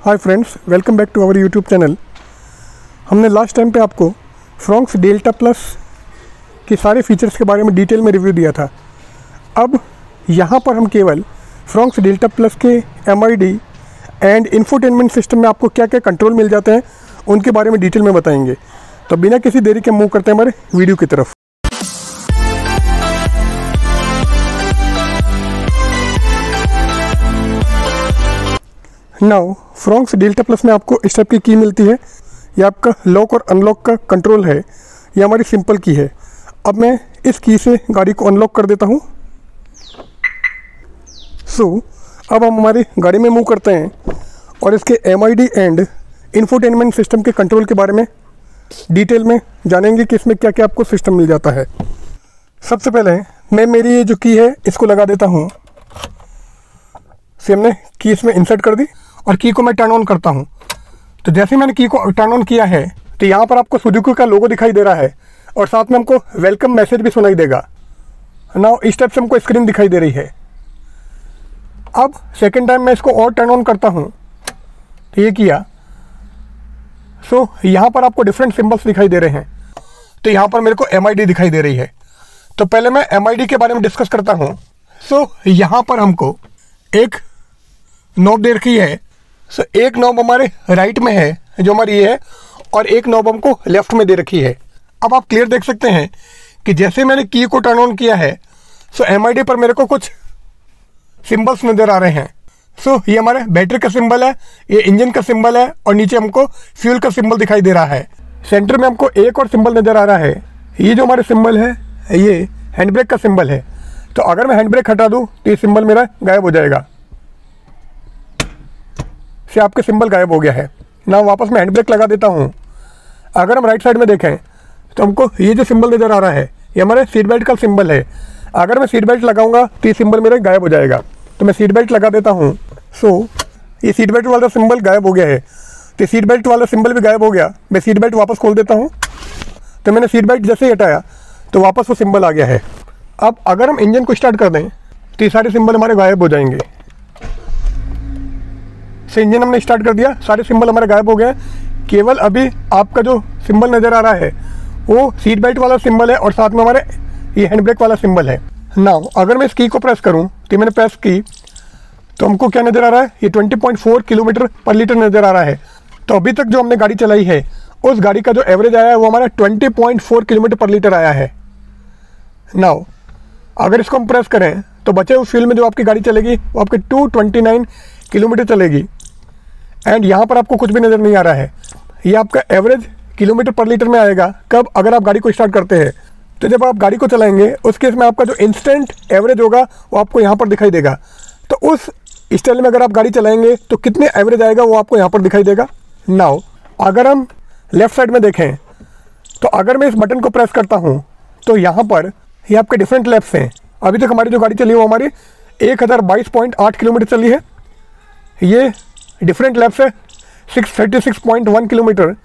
Hi friends, welcome back to our YouTube channel. हमने last time पे आपको Fronx delta plus के सारे फीचर्स के बारे में डिटेल में रिव्यू दिया था। अब यहाँ पर हम केवल फ्रॉन्क्स डेल्टा प्लस के MID एंड इंफोटेनमेंट सिस्टम में आपको क्या क्या कंट्रोल मिल जाते हैं उनके बारे में डिटेल में बताएंगे। तो बिना किसी देरी के मूव करते हैं हमारे वीडियो की तरफ। नाउ फ्रॉन्क्स डेल्टा प्लस में आपको इस टाइप की की मिलती है। ये आपका लॉक और अनलॉक का कंट्रोल है। ये हमारी सिंपल की है। अब मैं इस की से गाड़ी को अनलॉक कर देता हूँ। अब हम हमारी गाड़ी में मूव करते हैं और इसके MID एंड इंफोटेनमेंट सिस्टम के कंट्रोल के बारे में डिटेल में जानेंगे कि इसमें क्या क्या आपको सिस्टम मिल जाता है। सबसे पहले मैं मेरी ये जो की है इसको लगा देता हूँ। हमने की इसमें इंसर्ट कर दी और की को मैं टर्न ऑन करता हूँ। तो जैसे मैंने की को टर्न ऑन किया है तो यहाँ पर आपको सुजुकी का लोगो दिखाई दे रहा है और साथ में हमको वेलकम मैसेज भी सुनाई देगा। नाउ इस टाइप से हमको स्क्रीन दिखाई दे रही है। अब सेकेंड टाइम मैं इसको और टर्न ऑन करता हूँ तो ये किया। यहाँ पर आपको डिफरेंट सिंबल्स दिखाई दे रहे हैं। तो यहाँ पर मेरे को MID दिखाई दे रही है। तो पहले मैं MID के बारे में डिस्कस करता हूँ। यहाँ पर हमको एक नॉब दे रखी है। एक नॉब हमारे राइट में है जो हमारी ये है और एक नॉब हमको लेफ्ट में दे रखी है। अब आप क्लियर देख सकते हैं कि जैसे मैंने की को टर्न ऑन किया है MID पर मेरे को कुछ सिंबल्स नज़र आ रहे हैं। ये हमारे बैटरी का सिंबल है, ये इंजन का सिंबल है और नीचे हमको फ्यूल का सिंबल दिखाई दे रहा है। सेंटर में हमको एक और सिंबल नज़र आ रहा है। ये जो हमारे सिंबल है ये हैंड ब्रेक का सिंबल है। तो अगर मैं हैंड ब्रेक हटा दूँ तो ये सिंबल मेरा गायब हो जाएगा। आपके सिंबल गायब हो गया है ना। वापस मैं हैंड ब्रेक लगा देता हूँ। अगर हम राइट साइड में देखें तो हमको ये जो सिंबल नज़र आ रहा है ये हमारे सीट बेल्ट का सिंबल है। अगर मैं सीट बेल्ट लगाऊंगा तो ये सिंबल मेरा गायब हो जाएगा। तो मैं सीट बेल्ट लगा देता हूँ। ये सीट बेल्ट वाला सिंबल गायब हो गया है। तो सीट बेल्ट वाला सिंबल भी गायब हो गया। मैं सीट बेल्ट वापस खोल देता हूँ। तो मैंने सीट बेल्ट जैसे ही हटाया तो वापस वो सिंबल आ गया है। अब अगर हम इंजन को स्टार्ट कर दें तो ये सारे सिंबल हमारे गायब हो जाएंगे। इंजन हमने स्टार्ट कर दिया, सारे सिंबल हमारे गायब हो गए। केवल अभी आपका जो सिंबल नज़र आ रहा है वो सीट बेल्ट वाला सिंबल है और साथ में हमारे ये हैंड ब्रेक वाला सिंबल है। नाउ अगर मैं इस की को प्रेस करूं तो मैंने प्रेस की तो हमको क्या नज़र आ रहा है, ये 20.4 किलोमीटर पर लीटर नज़र आ रहा है। तो अभी तक जो हमने गाड़ी चलाई है उस गाड़ी का जो एवरेज आया है वो हमारा 20.4 किलोमीटर पर लीटर आया है। नाउ अगर इसको हम प्रेस करें तो बचे हुए फ्यूल में जो आपकी गाड़ी चलेगी वो आपके 229 किलोमीटर चलेगी। एंड यहाँ पर आपको कुछ भी नज़र नहीं आ रहा है। ये आपका एवरेज किलोमीटर पर लीटर में आएगा कब, अगर आप गाड़ी को स्टार्ट करते हैं। तो जब आप गाड़ी को चलाएंगे उस केस में आपका जो इंस्टेंट एवरेज होगा वो आपको यहाँ पर दिखाई देगा। तो उस स्टाइल में अगर आप गाड़ी चलाएंगे तो कितने एवरेज आएगा वो आपको यहाँ पर दिखाई देगा। नाउ अगर हम लेफ्ट साइड में देखें तो अगर मैं इस बटन को प्रेस करता हूँ तो यहाँ पर ये आपके डिफरेंट लैप्स हैं। अभी तक हमारी जो गाड़ी चली वो हमारी 1022.8 किलोमीटर चली है। ये डिफरेंट लैप्स है 636.1 किलोमीटर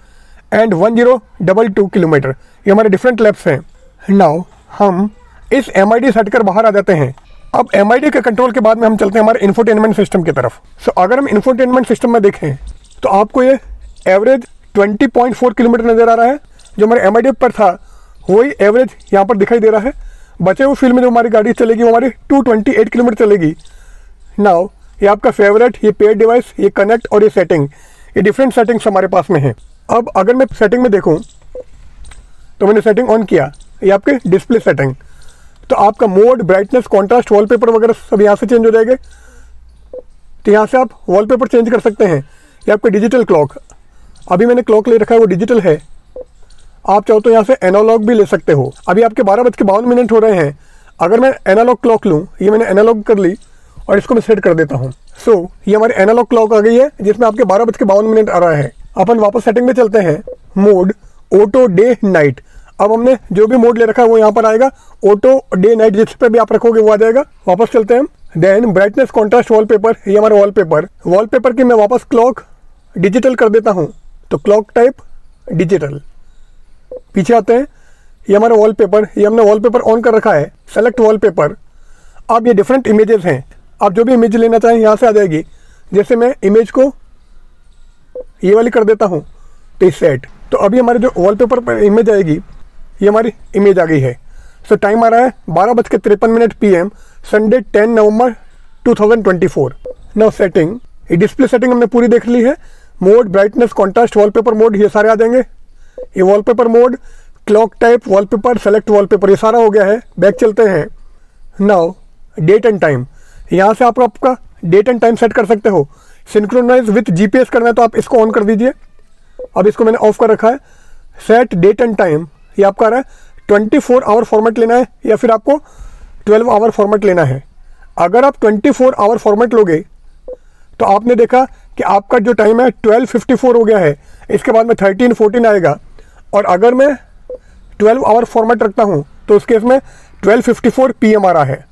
एंड 1022 किलोमीटर। ये हमारे डिफरेंट लैप्स हैं। नाउ हम इस MID सेट कर बाहर आ जाते हैं। अब MID के कंट्रोल के बाद में हम चलते हैं हमारे इंफोटेनमेंट सिस्टम की तरफ। अगर हम इंफोटेनमेंट सिस्टम में देखें तो आपको ये एवरेज 20.4 किलोमीटर नज़र आ रहा है। जो हमारे MID पर था वही एवरेज यहाँ पर दिखाई दे रहा है। बचे हुए फील्ड में जो हमारी गाड़ी चलेगी वो हमारी 228 किलोमीटर चलेगी। नाउ ये आपका फेवरेट, ये पेड डिवाइस, ये कनेक्ट और ये सेटिंग, ये डिफरेंट सेटिंग्स हमारे पास में है। अब अगर मैं सेटिंग में देखूं तो मैंने सेटिंग ऑन किया, ये आपके डिस्प्ले सेटिंग। तो आपका मोड, ब्राइटनेस, कॉन्ट्रास्ट, वॉलपेपर वगैरह सब यहाँ से चेंज हो जाएंगे। तो यहाँ से आप वॉलपेपर चेंज कर सकते हैं। ये आपका डिजिटल क्लॉक, अभी मैंने क्लॉक ले रखा है वो डिजिटल है। आप चाहो तो यहाँ से एनालॉग भी ले सकते हो। अभी आपके 12:52 हो रहे हैं। अगर मैं एनालॉग क्लॉक लूँ, ये मैंने एनालॉग कर ली और इसको मैं सेट कर देता हूँ। ये हमारी एनालॉग क्लॉक आ गई है जिसमें आपके 12:52 आ रहा है। अपन वापस सेटिंग में चलते हैं। Mode auto day night. अब हमने जो भी मोड ले रखा है वो यहाँ पर आएगा। ऑटो डे नाइट जिस पे भी आप रखोगे वो आ जाएगा। वापस चलते हैं हम। देन ब्राइटनेस, कॉन्ट्रास्ट, वॉलपेपर, ये हमारा वॉलपेपर की मैं वापस क्लॉक डिजिटल कर देता हूँ। तो क्लॉक टाइप डिजिटल। पीछे आते हैं, ये हमारा वॉलपेपर, ये हमने वॉलपेपर ऑन कर रखा है। Select wallpaper. अब ये डिफरेंट इमेजेस हैं, आप जो भी इमेज लेना चाहें यहाँ से आ जाएगी। जैसे मैं इमेज को ये वाली कर देता हूँ तो सेट। तो अभी हमारे जो वॉलपेपर पर इमेज आएगी, ये हमारी इमेज आ गई है। सो टाइम आ रहा है 12:53 PM, संडे 10 नवंबर 2024। नाउ सेटिंग, ये डिस्प्ले सेटिंग हमने पूरी देख ली है। Mode, brightness, contrast, wallpaper mode, ये सारे आ जाएंगे। ये wallpaper mode, clock type, wallpaper, select wallpaper, ये सारा हो गया है। बैक चलते हैं। नाउ डेट एंड टाइम, यहाँ से आप आपका डेट एंड टाइम सेट कर सकते हो। सिंक्रोनाइज विथ जीपीएस करना है तो आप इसको ऑन कर दीजिए। अब इसको मैंने ऑफ कर रखा है। सेट डेट एंड टाइम, ये आपका आ रहा है 24 आवर फॉर्मेट लेना है या फिर आपको 12 आवर फॉर्मेट लेना है। अगर आप 24 आवर फॉर्मेट लोगे तो आपने देखा कि आपका जो टाइम है 12:54 हो गया है। इसके बाद में 13:14 आएगा। और अगर मैं 12 आवर फॉर्मेट रखता हूँ तो उस केस में 12:54 PM आ रहा है।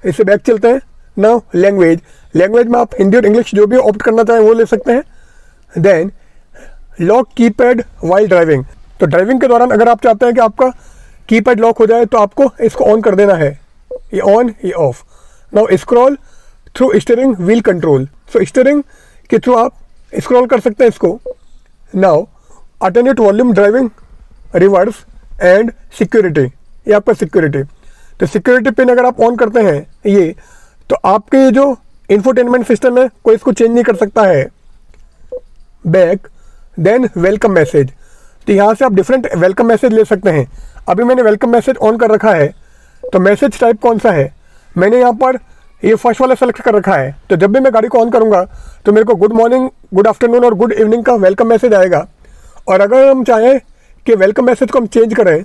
इससे बैक चलते हैं। नाउ लैंग्वेज, लैंग्वेज में आप हिंदी और इंग्लिश जो भी ऑप्ट करना चाहें वो ले सकते हैं। Then lock keypad while driving, तो ड्राइविंग के दौरान अगर आप चाहते हैं कि आपका कीपैड लॉक हो जाए तो आपको इसको ऑन कर देना है। ये ऑन, ये of. Now scroll through steering wheel control, so steering के थ्रू आप स्क्रॉल कर सकते हैं इसको। Now alternate volume driving, reverse and security, ये आपका सिक्योरिटी। तो सिक्योरिटी पिन अगर आप ऑन करते हैं ये, तो आपके जो इंफोटेनमेंट सिस्टम है कोई इसको चेंज नहीं कर सकता है। बैक, देन वेलकम मैसेज, तो यहाँ से आप डिफरेंट वेलकम मैसेज ले सकते हैं। अभी मैंने वेलकम मैसेज ऑन कर रखा है, तो मैसेज टाइप कौन सा है, मैंने यहाँ पर ये फर्स्ट वाला सेलेक्ट कर रखा है। तो जब भी मैं गाड़ी को ऑन करूँगा तो मेरे को गुड मॉर्निंग, गुड आफ्टरनून और गुड इवनिंग का वेलकम मैसेज आएगा। और अगर हम चाहें कि वेलकम मैसेज को हम चेंज करें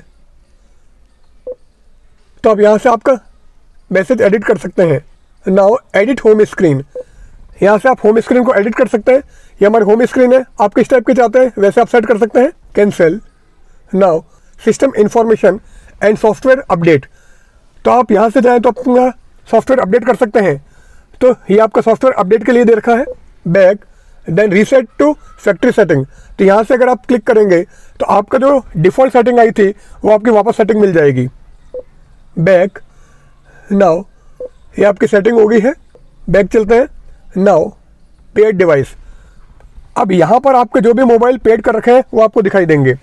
तो आप यहाँ से आपका मैसेज एडिट कर सकते हैं। नाउ एडिट होम स्क्रीन, यहाँ से आप होम स्क्रीन को एडिट कर सकते हैं। ये हमारी होम स्क्रीन है, आप किस टाइप के चाहते हैं वैसे आप सेट कर सकते हैं। Cancel. Now system information and software update, तो आप यहाँ से जाएँ तो अपना सॉफ्टवेयर अपडेट कर सकते हैं। तो ये आपका सॉफ्टवेयर अपडेट के लिए दे रखा है। Back, then reset to factory setting, तो यहाँ से अगर आप क्लिक करेंगे तो आपका जो डिफ़ॉल्ट सेटिंग आई थी वो आपकी वापस सेटिंग मिल जाएगी। बैक, नाउ ये आपकी सेटिंग हो गई है। बैक चलते हैं। नाउ पेड डिवाइस, अब यहाँ पर आपके जो भी मोबाइल पेड कर रखे हैं वो आपको दिखाई देंगे।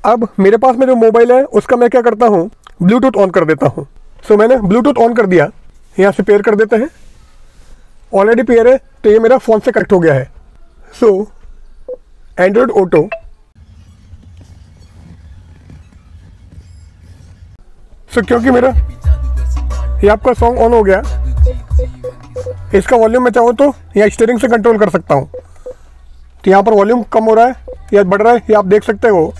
अब मेरे पास में जो मोबाइल है उसका मैं क्या करता हूँ, ब्लूटूथ ऑन कर देता हूँ। सो मैंने ब्लूटूथ ऑन कर दिया, यहाँ से पेयर कर देते हैं। ऑलरेडी पेयर है तो ये मेरा फ़ोन से कनेक्ट हो गया है। सो एंड्रॉयड ऑटो, सो क्योंकि मेरा ये आपका सॉन्ग ऑन हो गया, इसका वॉल्यूम मैं चाहूँ तो यहाँ स्टीयरिंग से कंट्रोल कर सकता हूँ। तो यहाँ पर वॉल्यूम कम हो रहा है या बढ़ रहा है ये आप देख सकते हो।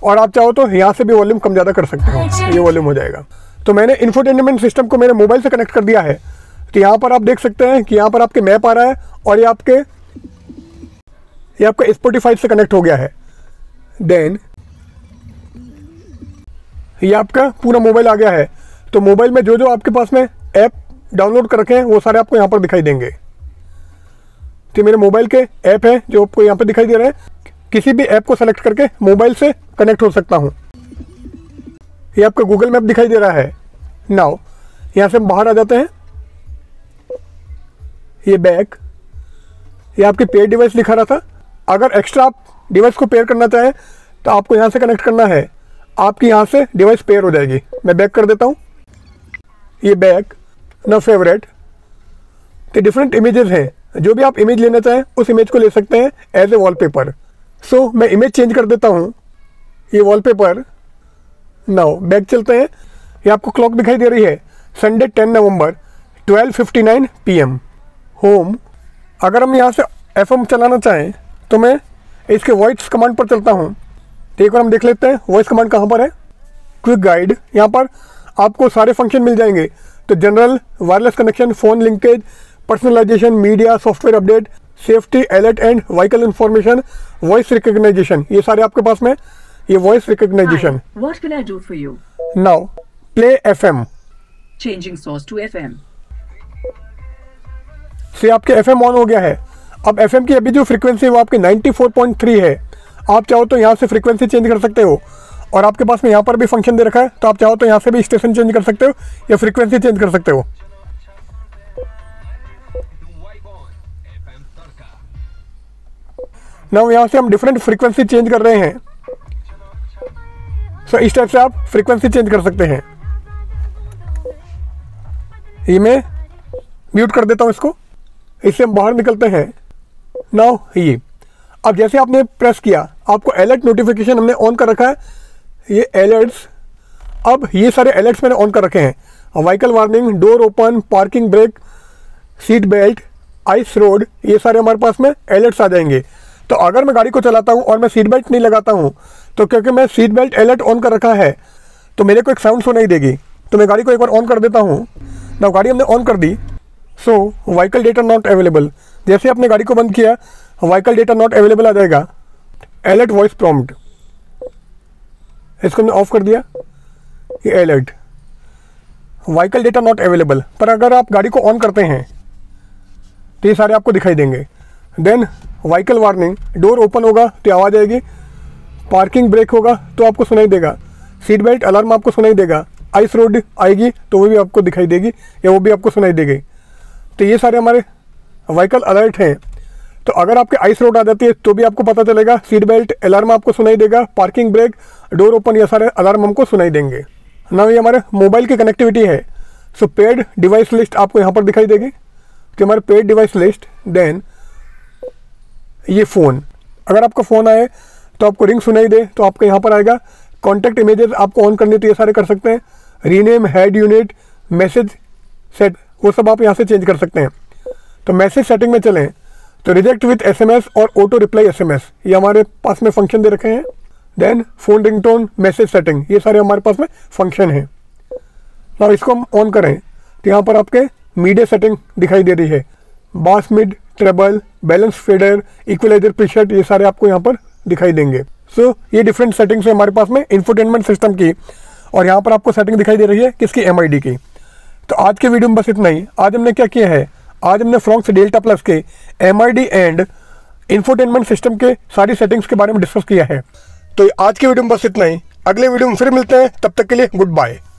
और आप चाहो तो यहाँ से भी वॉल्यूम कम ज़्यादा कर सकते हो, ये वॉल्यूम हो जाएगा। तो मैंने इंफोटेनमेंट सिस्टम को मेरे मोबाइल से कनेक्ट कर दिया है। तो यहाँ पर आप देख सकते हैं कि यहाँ पर आपके मैप आ रहा है और ये आपका स्पॉटिफाई से कनेक्ट हो गया है। देन ये आपका पूरा मोबाइल आ गया है। तो मोबाइल में जो जो आपके पास में ऐप डाउनलोड कर रखे हैं वो सारे आपको यहाँ पर दिखाई देंगे। तो मेरे मोबाइल के ऐप है जो आपको यहाँ पर दिखाई दे रहे हैं। किसी भी ऐप को सेलेक्ट करके मोबाइल से कनेक्ट हो सकता हूँ। ये आपका गूगल मैप दिखाई दे रहा है। नाउ यहाँ से हम बाहर आ जाते हैं। ये बैक, ये आपकी पेयर डिवाइस दिखा रहा था। अगर एक्स्ट्रा आप डिवाइस को पेयर करना चाहें तो आपको यहाँ से कनेक्ट करना है, आपकी यहाँ से डिवाइस पेयर हो जाएगी। मैं बैक कर देता हूँ। ये बैक, ना फेवरेट, तो डिफरेंट इमेजेस हैं। जो भी आप इमेज लेना चाहें उस इमेज को ले सकते हैं एज ए वॉलपेपर। सो मैं इमेज चेंज कर देता हूँ, ये वॉलपेपर। नाउ बैक चलते हैं। ये आपको क्लॉक दिखाई दे रही है, संडे 10 नवंबर 12:59 PM। होम, अगर हम यहाँ से FM चलाना चाहें तो मैं इसके वॉइस कमांड पर चलता हूँ। तो एक बार हम देख लेते हैं वॉइस कमांड कहाँ पर है। क्विक गाइड, यहाँ पर आपको सारे फंक्शन मिल जाएंगे। तो general, wireless connection, phone linkage, personalisation, media, software update, safety, alert and vehicle information, voice recognition, ये सारे आपके पास में। ये voice recognition. What can I do for you? Now play FM, Changing source to FM. से आपके FM on हो गया है। अब FM की अभी जो फ्रीक्वेंसी है वो आपकी 94.3 है। आप चाहो तो यहाँ से फ्रीक्वेंसी चेंज कर सकते हो। और आपके पास में यहाँ पर भी फंक्शन दे रखा है, तो आप चाहो तो यहाँ से भी स्टेशन चेंज कर सकते हो या फ्रीक्वेंसी चेंज कर सकते हो। नाउ यहाँ से हम डिफरेंट फ्रीक्वेंसी चेंज कर रहे हैं। सो इस टाइप से आप फ्रीक्वेंसी चेंज कर सकते हैं। ये मैं म्यूट कर देता हूँ इसको, इससे हम बाहर निकलते हैं। नाउ ये अब जैसे आपने प्रेस किया, आपको अलर्ट नोटिफिकेशन हमने ऑन कर रखा है, ये अलर्ट्स, अब ये सारे अलर्ट्स मैंने ऑन कर रखे हैं। Vehicle warning, door open, parking brake, seat belt, ice road, ये सारे हमारे पास में अलर्ट्स आ जाएंगे। तो अगर मैं गाड़ी को चलाता हूँ और मैं सीट बेल्ट नहीं लगाता हूँ, तो क्योंकि मैं सीट बेल्ट अलर्ट ऑन कर रखा है तो मेरे को एक साउंड सुनाई देगी। तो मैं गाड़ी को एक बार ऑन कर देता हूँ। ना गाड़ी हमने ऑन कर दी। सो व्हीकल डेटा नॉट अवेलेबल, जैसे आपने गाड़ी को बंद किया व्हीकल डेटा नॉट अवेलेबल आ जाएगा। अलर्ट वॉइस प्रॉम्प्ट, इसको हमने ऑफ कर दिया, ये alert vehicle data not available. पर अगर आप गाड़ी को ऑन करते हैं तो ये सारे आपको दिखाई देंगे। Then vehicle warning, door open होगा तो आवाज़ आएगी, पार्किंग ब्रेक होगा तो आपको सुनाई देगा, सीट बेल्ट अलार्म आपको सुनाई देगा, आइस रोड आएगी तो वो भी आपको दिखाई देगी या वो भी आपको सुनाई देगी। तो ये सारे हमारे व्हीकल अलर्ट हैं। तो अगर आपके आइस रोड आ जाती है तो भी आपको पता चलेगा, सीट बेल्ट अलार्म आपको सुनाई देगा, पार्किंग ब्रेक, डोर ओपन, ये सारे अलार्म हमको सुनाई देंगे ना। ये हमारे मोबाइल की कनेक्टिविटी है। सो पेड डिवाइस लिस्ट आपको यहाँ पर दिखाई देगी कि हमारे पेड डिवाइस लिस्ट। देन ये फ़ोन, अगर आपका फ़ोन आए तो आपको रिंग सुनाई दे तो आपको यहाँ पर आएगा। कॉन्टैक्ट इमेजेस आपको ऑन करनी तो ये सारे कर सकते हैं। Rename, head unit, message set, वो सब आप यहाँ से चेंज कर सकते हैं। तो मैसेज सेटिंग में चलें तो रिजेक्ट विथ SMS और ऑटो रिप्लाई SMS, ये हमारे पास में फंक्शन दे रखे हैं। Then phone ringtone, message setting, ये सारे हमारे पास में फंक्शन हैं। और इसको हम ऑन करें तो यहाँ पर आपके मीडिया सेटिंग दिखाई दे रही है। Bass, mid, treble, balance, fader, equaliser, preset, ये सारे आपको यहाँ पर दिखाई देंगे। सो ये डिफरेंट सेटिंग्स है हमारे पास में इंफोटेनमेंट सिस्टम की। और यहाँ पर आपको सेटिंग दिखाई दे रही है किसकी, MID की। तो आज के वीडियो में बस इतना ही। आज हमने क्या किया है, आज हमने फ्रॉन्क्स डेल्टा प्लस के MID एंड इंफोटेनमेंट सिस्टम के सारी सेटिंग्स के बारे में डिस्कस किया है। तो आज के वीडियो में बस इतना ही। अगले वीडियो में फिर मिलते हैं, तब तक के लिए गुड बाय।